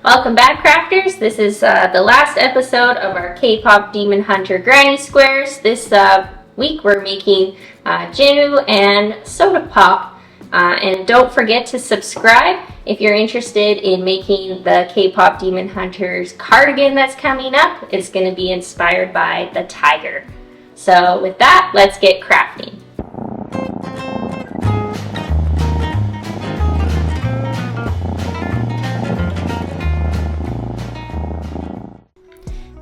Welcome back, crafters. This is the last episode of our K-pop Demon Hunter granny squares. This week we're making Jinu and Soda Pop. And don't forget to subscribe if you're interested in making the K-pop Demon Hunters cardigan that's coming up. It's going to be inspired by the tiger. So with that, let's get crafting.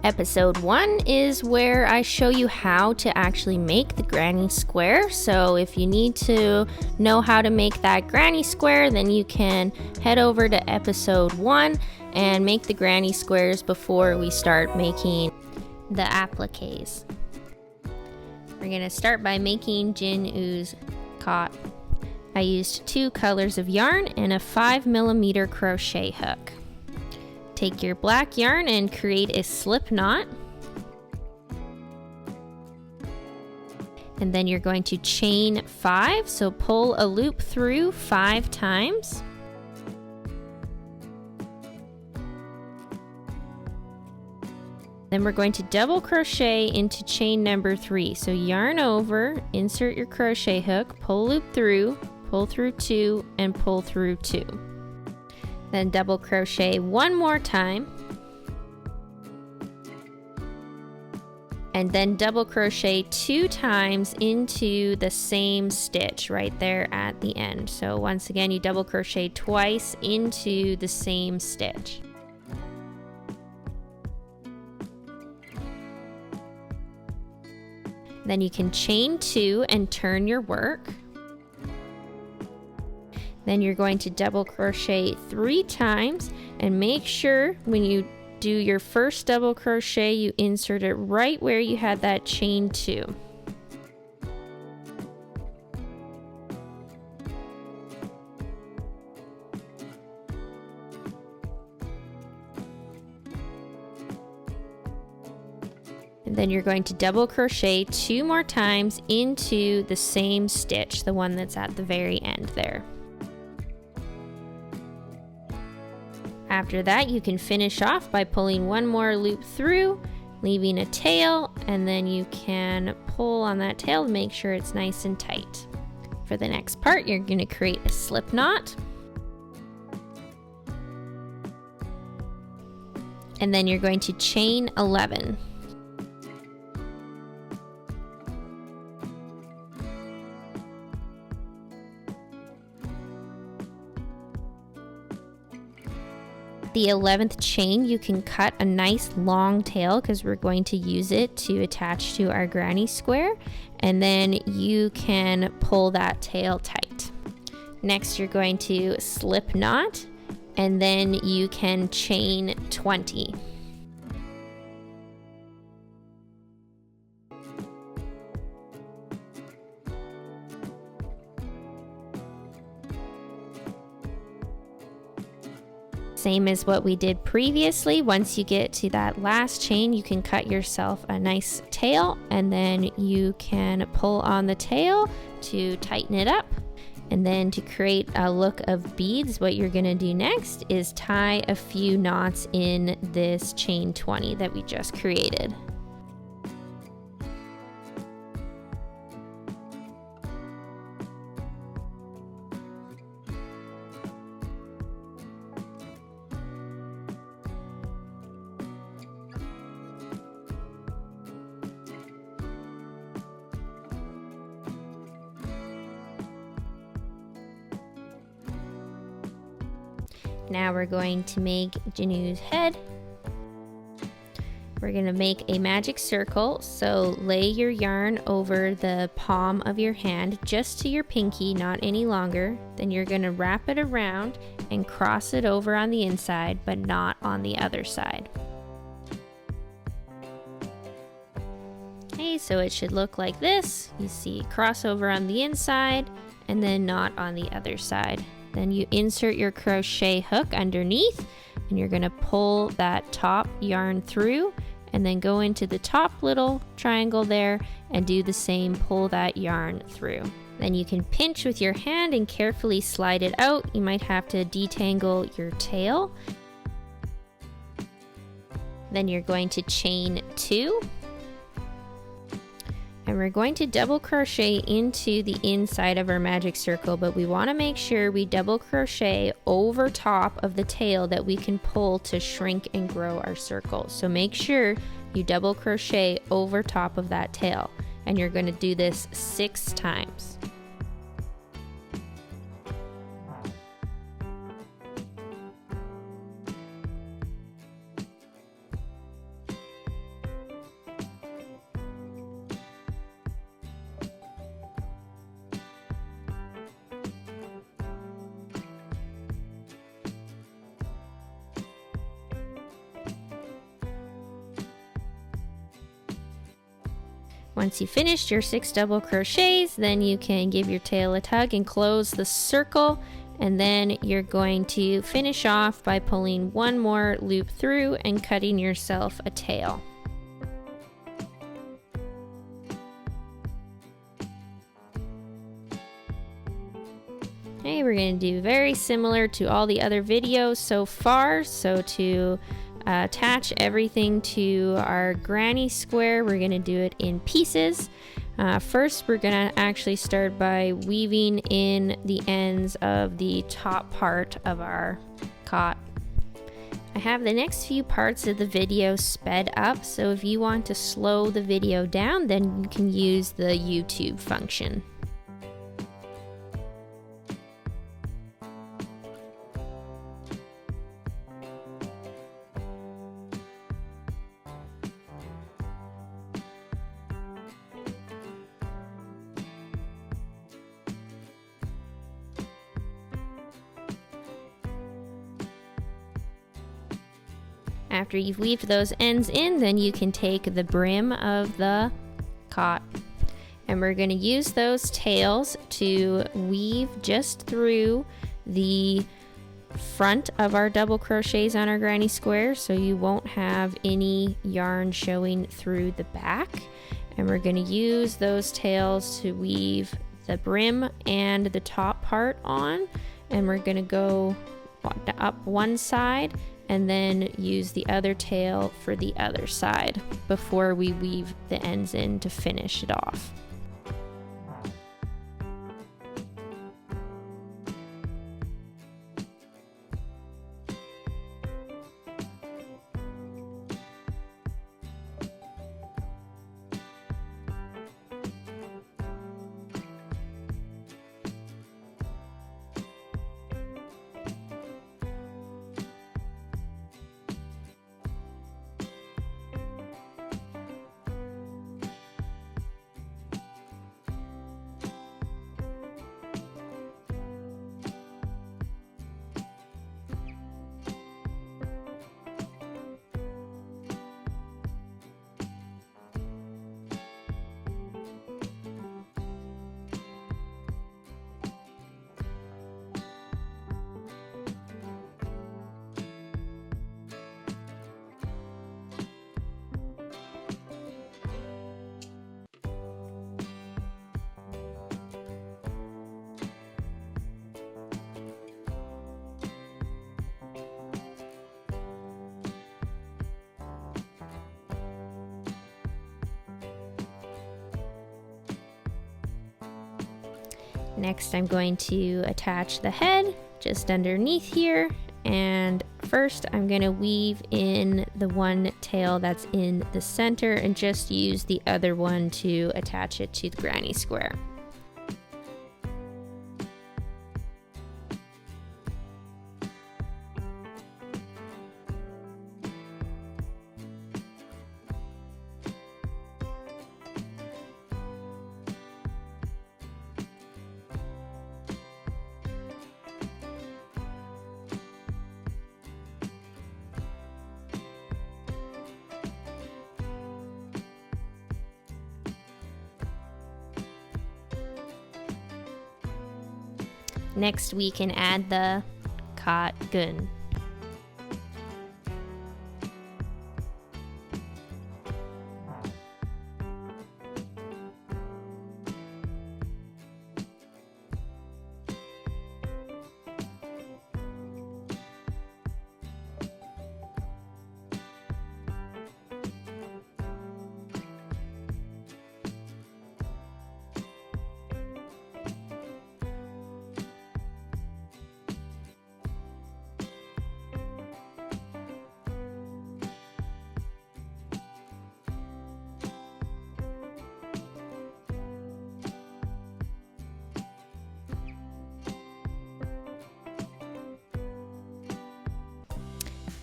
Episode 1 is where I show you how to actually make the granny square. So if you need to know how to make that granny square, then you can head over to episode 1 and make the granny squares before we start making the appliques. We're going to start by making Jinu's Gat. I used 2 colors of yarn and a 5mm crochet hook. Take your black yarn and create a slip knot. And then you're going to chain 5, so pull a loop through 5 times. Then we're going to double crochet into chain number 3. So yarn over, insert your crochet hook, pull loop through, pull through 2, and pull through 2. Then double crochet 1 more time, and then double crochet 2 times into the same stitch right there at the end. So once again, you double crochet twice into the same stitch. Then you can chain 2 and turn your work. Then you're going to double crochet 3 times, and make sure when you do your first double crochet you insert it right where you had that chain 2. And then you're going to double crochet 2 more times into the same stitch, the one that's at the very end there. After that, you can finish off by pulling 1 more loop through, leaving a tail, and then you can pull on that tail to make sure it's nice and tight. For the next part, you're going to create a slip knot. And then you're going to chain 11. The 11th chain, you can cut a nice long tail because we're going to use it to attach to our granny square, and then you can pull that tail tight. Next, you're going to slip knot, and then you can chain 20. Same as what we did previously. Once you get to that last chain, you can cut yourself a nice tail, and then you can pull on the tail to tighten it up. And then to create a look of beads, what you're going to do next is tie a few knots in this chain 20 that we just created. Now we're going to make Jinu's head. We're going to make a magic circle, so lay your yarn over the palm of your hand just to your pinky, not any longer. Then you're going to wrap it around and cross it over on the inside, but not on the other side. Okay, so it should look like this. You see crossover on the inside and then not on the other side. Then you insert your crochet hook underneath, and you're going to pull that top yarn through, and then go into the top little triangle there and do the same, pull that yarn through. Then you can pinch with your hand and carefully slide it out. You might have to detangle your tail. Then you're going to chain 2. And we're going to double crochet into the inside of our magic circle, but we want to make sure we double crochet over top of the tail that we can pull to shrink and grow our circle. So make sure you double crochet over top of that tail, and you're going to do this 6 times. Once you finished your 6 double crochets, then you can give your tail a tug and close the circle, and then you're going to finish off by pulling one more loop through and cutting yourself a tail. Okay, we're going to do very similar to all the other videos so far. So to attach everything to our granny square, we're going to do it in pieces. First, we're going to actually start by weaving in the ends of the top part of our cot. I have the next few parts of the video sped up, so if you want to slow the video down, then you can use the YouTube function. After you've weaved those ends in, then you can take the brim of the cot, and we're going to use those tails to weave just through the front of our double crochets on our granny square, so you won't have any yarn showing through the back. And we're going to use those tails to weave the brim and the top part on, and we're going to go up one side and then use the other tail for the other side before we weave the ends in to finish it off. Next, I'm going to attach the head just underneath here, and first I'm going to weave in the one tail that's in the center and just use the other one to attach it to the granny square. Next, we can add the cot gun.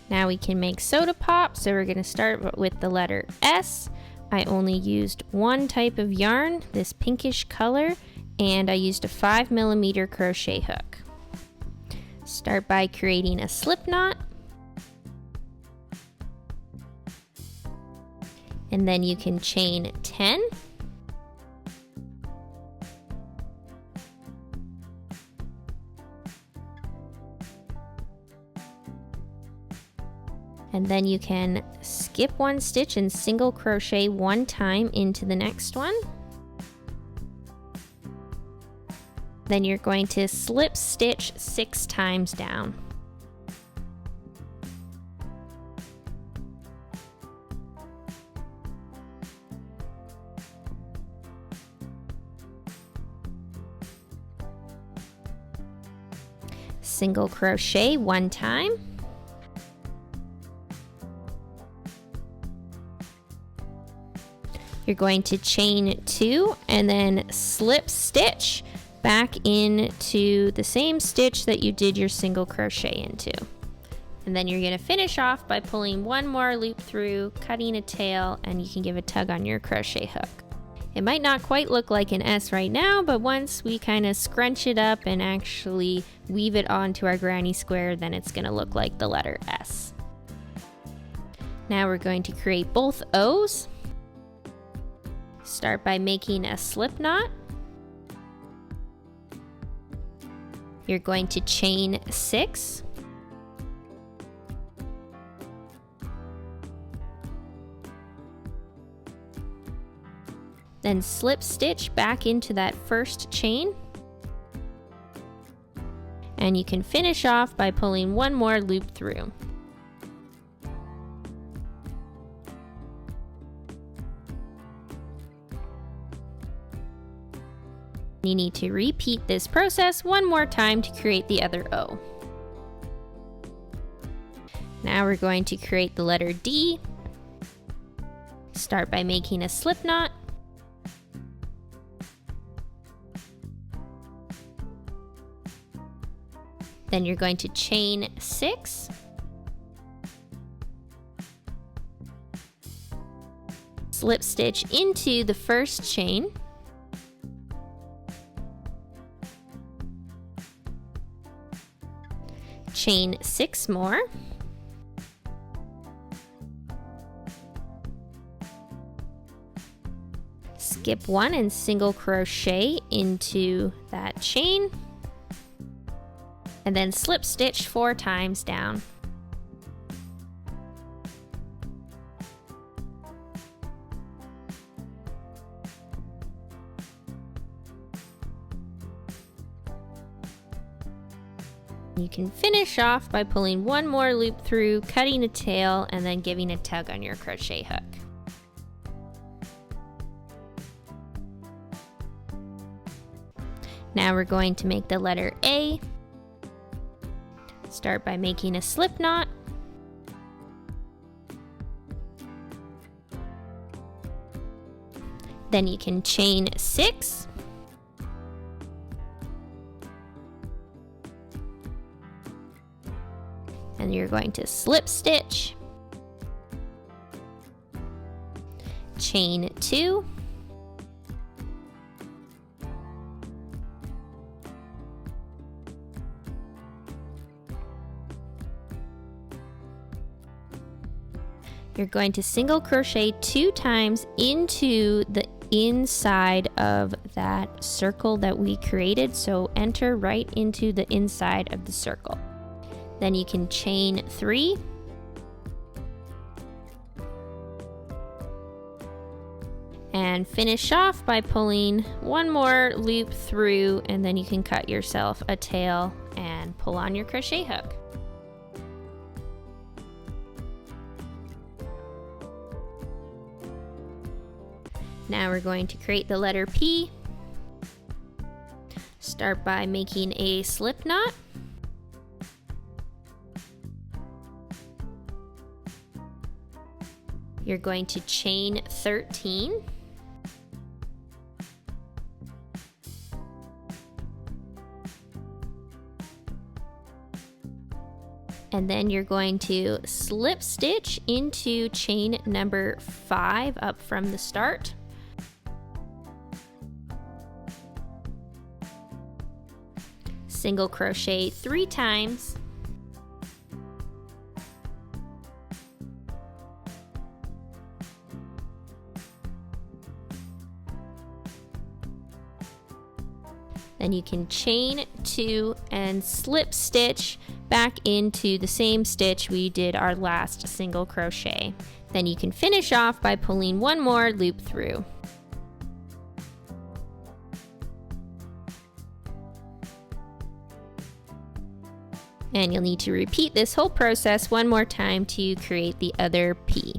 Now we can make soda pop, so we're going to start with the letter S. I only used one type of yarn, this pinkish color, and I used a 5mm crochet hook. Start by creating a slip knot, and then you can chain 10. And then you can skip one stitch and single crochet one time into the next one. Then you're going to slip stitch 6 times down. Single crochet one time. You're going to chain 2 and then slip stitch back into the same stitch that you did your single crochet into. And then you're going to finish off by pulling one more loop through, cutting a tail, and you can give a tug on your crochet hook. It might not quite look like an S right now, but once we kind of scrunch it up and actually weave it onto our granny square, then it's going to look like the letter S. Now we're going to create both O's. Start by making a slip knot. You're going to chain 6. Then slip stitch back into that first chain. And you can finish off by pulling one more loop through. You need to repeat this process one more time to create the other O. Now we're going to create the letter D. Start by making a slip knot. Then you're going to chain 6. Slip stitch into the first chain. Chain 6 more. Skip 1 and single crochet into that chain. And then slip stitch 4 times down. You can finish off by pulling one more loop through, cutting a tail, and then giving a tug on your crochet hook. Now we're going to make the letter A. Start by making a slip knot. Then you can chain 6. And you're going to slip stitch, chain 2, you're going to single crochet 2 times into the inside of that circle that we created, so enter right into the inside of the circle. Then you can chain 3. And finish off by pulling one more loop through, and then you can cut yourself a tail and pull on your crochet hook. Now we're going to create the letter P. Start by making a slip knot. You're going to chain 13. And then you're going to slip stitch into chain number 5 up from the start. Single crochet 3 times. Then you can chain 2 and slip stitch back into the same stitch we did our last single crochet. Then you can finish off by pulling one more loop through. And you'll need to repeat this whole process one more time to create the other P.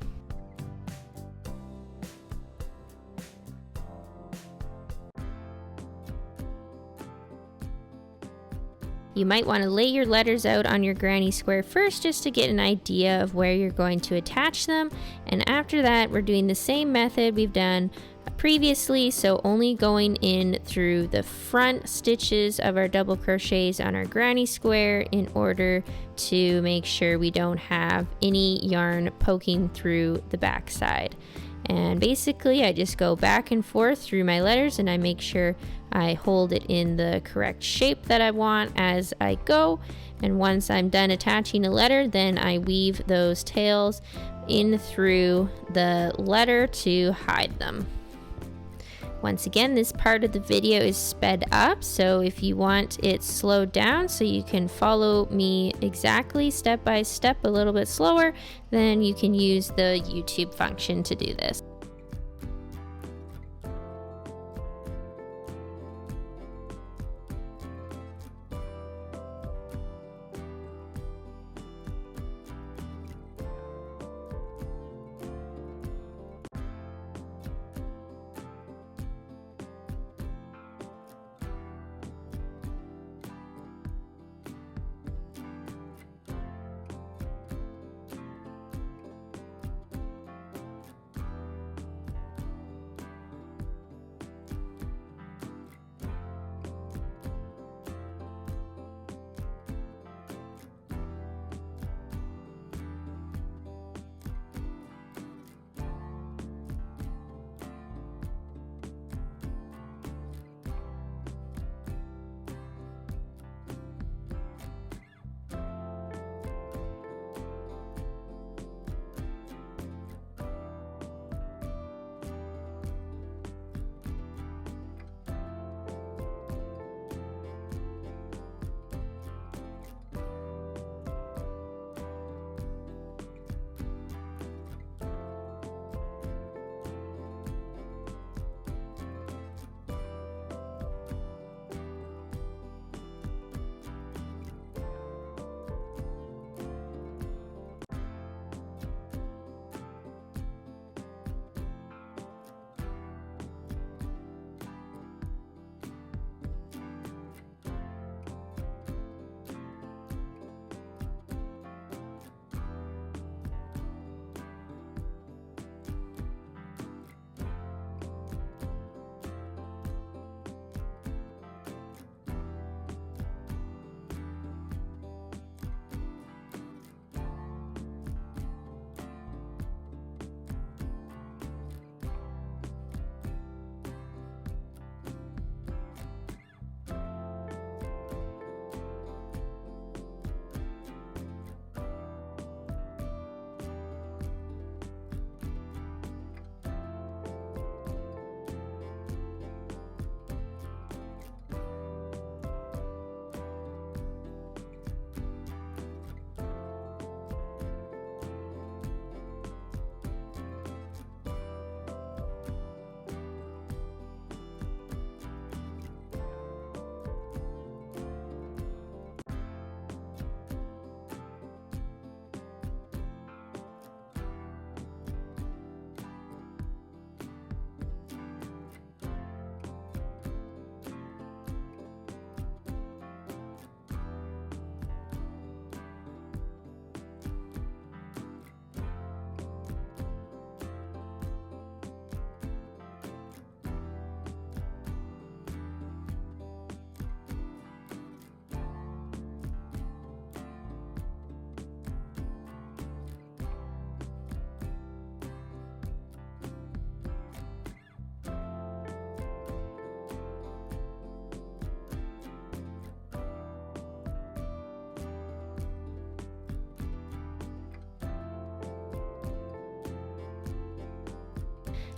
You might want to lay your letters out on your granny square first just to get an idea of where you're going to attach them. And after that, we're doing the same method we've done previously, so only going in through the front stitches of our double crochets on our granny square in order to make sure we don't have any yarn poking through the back side. And basically I just go back and forth through my letters and I make sure I hold it in the correct shape that I want as I go. And once I'm done attaching a letter, then I weave those tails in through the letter to hide them. Once again, this part of the video is sped up, so if you want it slowed down so you can follow me exactly step by step a little bit slower, then you can use the YouTube function to do this.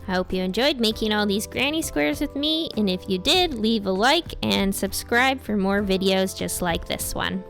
I hope you enjoyed making all these granny squares with me, and if you did, leave a like and subscribe for more videos just like this one.